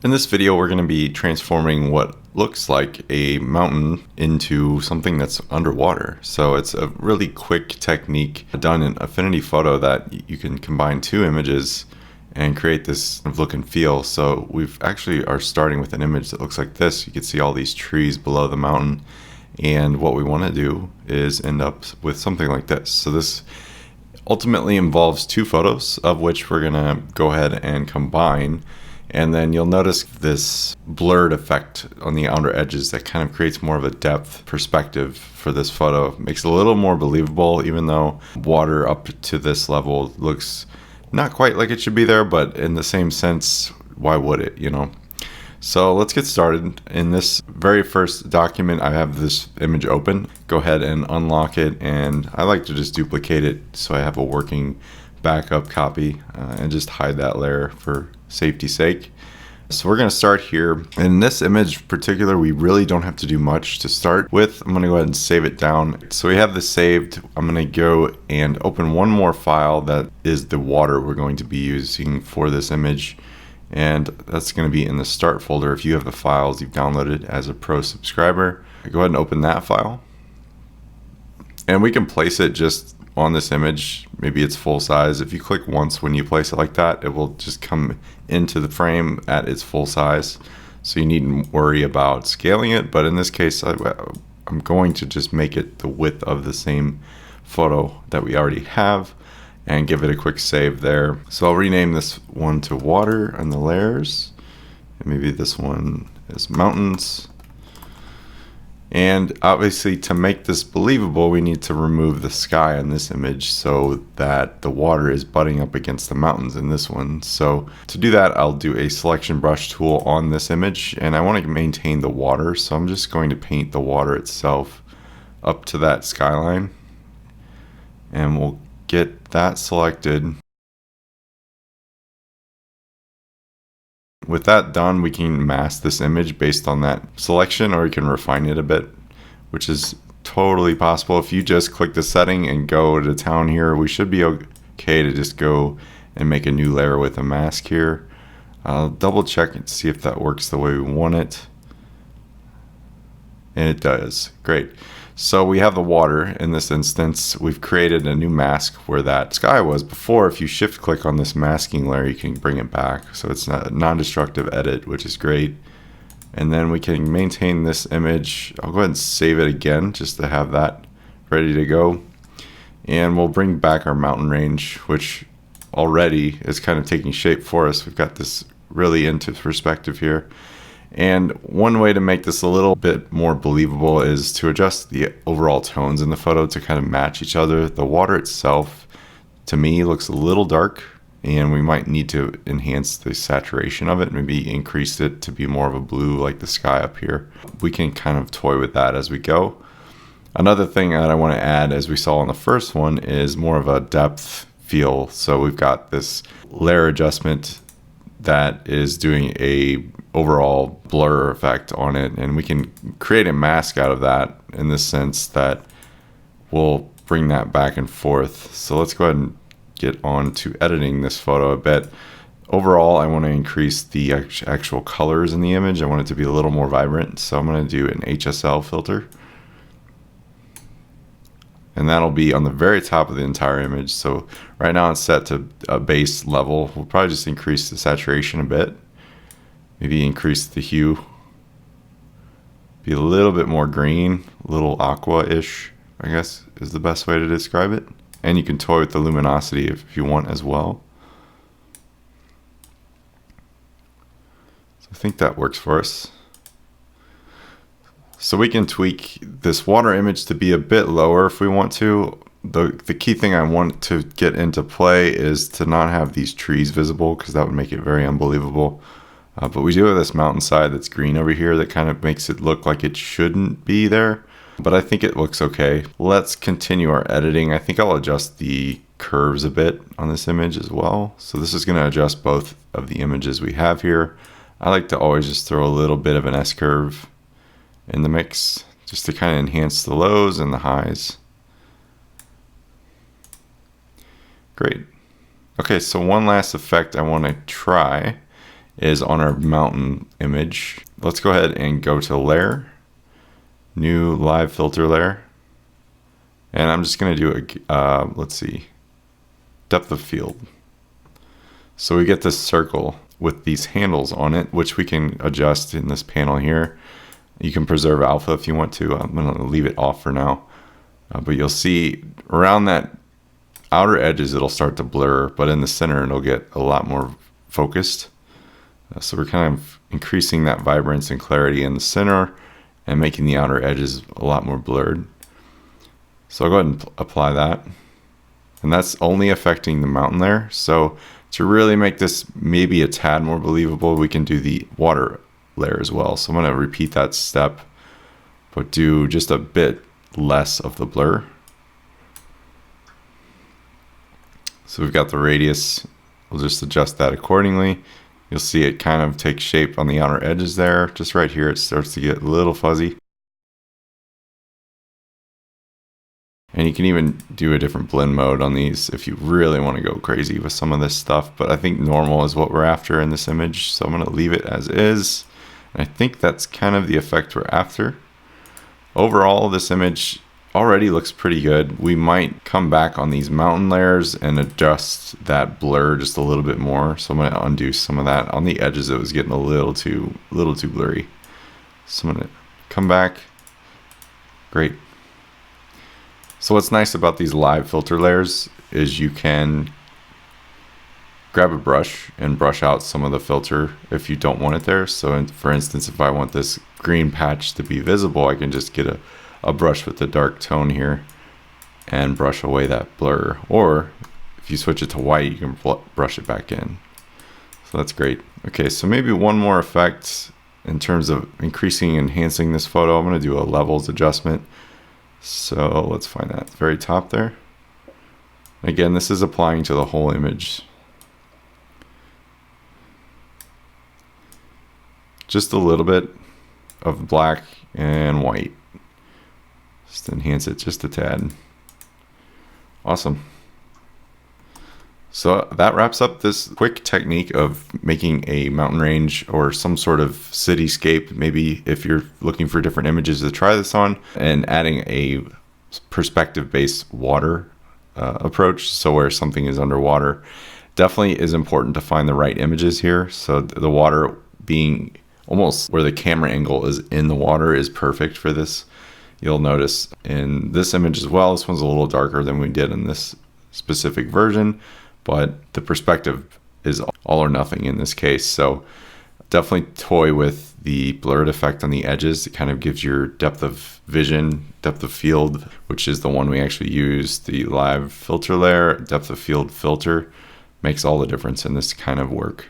In this video, we're going to be transforming what looks like a mountain into something that's underwater. So it's a really quick technique done in Affinity Photo that you can combine two images and create this look and feel. So we've actually are starting with an image that looks like this. You can see all these trees below the mountain. And what we want to do is end up with something like this. So this ultimately involves two photos, of which we're going to go ahead and combine. And then you'll notice this blurred effect on the outer edges that kind of creates more of a depth perspective for this photo. Makes it a little more believable, even though water up to this level looks not quite like it should be there, but in the same sense, why would it, you know? So let's get started. In this very first document, I have this image open. Go ahead and unlock it, and I like to just duplicate it so I have a working backup copy and just hide that layer for safety's sake. So we're going to start here. In this image in particular, we really don't have to do much to start with. I'm going to go ahead and save it down. So we have this saved. I'm going to go and open one more file that is the water we're going to be using for this image. And that's going to be in the start folder if you have the files you've downloaded as a pro subscriber. Go ahead and open that file. And we can place it just on this image. Maybe it's full size. If you click once when you place it like that, it will just come into the frame at its full size. So you needn't worry about scaling it. But in this case, I'm going to just make it the width of the same photo that we already have and give it a quick save there. So I'll rename this one to water and the layers. And maybe this one is mountains. And obviously, to make this believable, we need to remove the sky in this image so that the water is butting up against the mountains in this one. So to do that, I'll do a selection brush tool on this image, and I want to maintain the water. So I'm just going to paint the water itself up to that skyline, and we'll get that selected. With that done, we can mask this image based on that selection, or we can refine it a bit, which is totally possible. If you just click the setting and go to town here, we should be okay to just go and make a new layer with a mask here. I'll double check and see if that works the way we want it. And it does. Great. So we have the water in this instance. We've created a new mask where that sky was before. If you shift click on this masking layer, you can bring it back. So it's not a non-destructive edit, which is great. And then we can maintain this image. I'll go ahead and save it again just to have that ready to go. And we'll bring back our mountain range, which already is kind of taking shape for us. We've got this really into perspective here. And one way to make this a little bit more believable is to adjust the overall tones in the photo to kind of match each other. The water itself, to me, looks a little dark, and we might need to enhance the saturation of it, maybe increase it to be more of a blue like the sky up here. We can kind of toy with that as we go. Another thing that I want to add, as we saw on the first one, is more of a depth feel. So we've got this layer adjustment that is doing a overall blur effect on it, and we can create a mask out of that in the sense that we'll bring that back and forth. So let's go ahead and get on to editing this photo a bit. Overall, I want to increase the actual colors in the image. I want it to be a little more vibrant, so I'm going to do an HSL filter, and that'll be on the very top of the entire image. So right now it's set to a base level. We'll probably just increase the saturation a bit. Maybe increase the hue. Be a little bit more green, a little aqua-ish, I guess is the best way to describe it. And you can toy with the luminosity if you want as well. So I think that works for us. So we can tweak this water image to be a bit lower if we want to. The key thing I want to get into play is to not have these trees visible, because that would make it very unbelievable. But we do have this mountainside that's green over here that kind of makes it look like it shouldn't be there. But I think it looks okay. Let's continue our editing. I think I'll adjust the curves a bit on this image as well. So this is going to adjust both of the images we have here. I like to always just throw a little bit of an S-curve in the mix, just to kind of enhance the lows and the highs. Great. Okay, so one last effect I want to try is on our mountain image. Let's go ahead and go to layer, new live filter layer. And I'm just going to do a, let's see, depth of field. So we get this circle with these handles on it, which we can adjust in this panel here. You can preserve alpha if you want to. I'm going to leave it off for now. But you'll see around that outer edges, it'll start to blur, but in the center, it'll get a lot more focused. So we're kind of increasing that vibrance and clarity in the center and making the outer edges a lot more blurred. So I'll go ahead and apply that. And that's only affecting the mountain layer. So to really make this maybe a tad more believable, we can do the water layer as well. So I'm going to repeat that step, but do just a bit less of the blur. So we've got the radius. We'll just adjust that accordingly. You'll see it kind of take shape on the outer edges there. Just right here, it starts to get a little fuzzy. And you can even do a different blend mode on these if you really want to go crazy with some of this stuff. But I think normal is what we're after in this image. So I'm going to leave it as is. And I think that's kind of the effect we're after. Overall, this image already looks pretty good. We might come back on these mountain layers and adjust that blur just a little bit more. So I'm going to undo some of that. On the edges, it was getting a little too blurry. So I'm going to come back. Great. So what's nice about these live filter layers is you can grab a brush and brush out some of the filter if you don't want it there. So for instance, if I want this green patch to be visible, I can just get a brush with the dark tone here and brush away that blur. Or if you switch it to white, you can brush it back in. So that's great. Okay, so maybe one more effect in terms of increasing and enhancing this photo. I'm going to do a levels adjustment. So let's find that very top there. Again, this is applying to the whole image. Just a little bit of black and white. Just enhance it just a tad. Awesome. So that wraps up this quick technique of making a mountain range or some sort of cityscape. Maybe if you're looking for different images to try this on, and adding a perspective-based water approach. So where something is underwater, definitely is important to find the right images here. So the water being almost where the camera angle is in the water is perfect for this. You'll notice in this image as well, this one's a little darker than we did in this specific version, but the perspective is all or nothing in this case. So definitely toy with the blurred effect on the edges. It kind of gives your depth of vision, depth of field, which is the one we actually use. The live filter layer, depth of field filter makes all the difference in this kind of work.